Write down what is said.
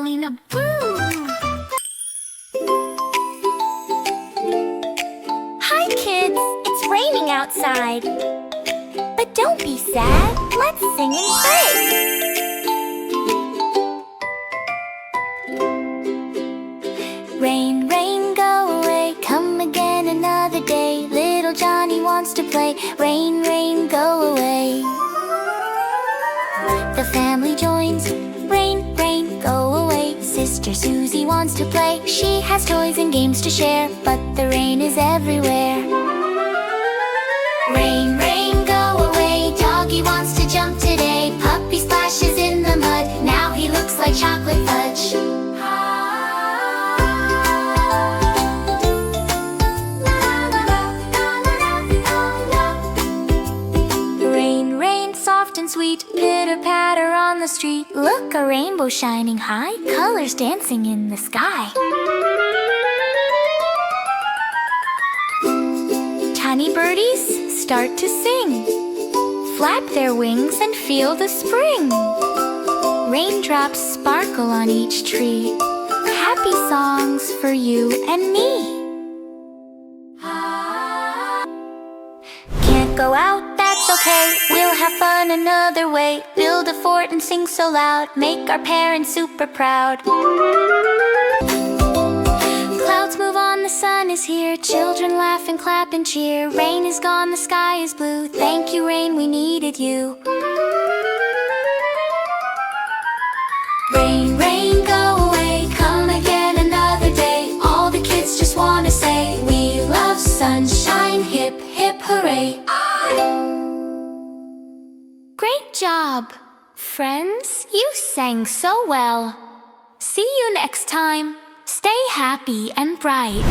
Felina Boo! Hi kids, it's raining outside. But don't be sad, let's sing and play. Rain, rain, go away, come again another day. Little Johnny wants to play. Rain, rain, go away. The family joins. Rain, rain, go away. Sister Susie wants to play. She has toys and games to share, but the rain is everywhere. Rain, rain, go away. Doggy wants to jump today. Puppy splashes in the mud. Now he looks like chocolate fudge. Rain, rain, soft and sweet. Pitter-patter on the street. Look, a rainbow shining high. Colors dancing in the sky. Tiny birdies start to sing. Flap their wings and feel the spring. Raindrops sparkle on each tree. Happy songs for you and me. Can't go out, that's okay. We'll have fun another way. Build a fort and sing so loud. Make our parents super proud. Clouds move on, the sun is here. Children laugh and clap and cheer. Rain is gone, the sky is blue. Thank you, rain, we needed you. Rain, rain, go away. Come again another day. All the kids just wanna say, we love sunshine. Hip, hip, hooray. Great job, friends. You sang so well. See you next time. Stay happy and bright.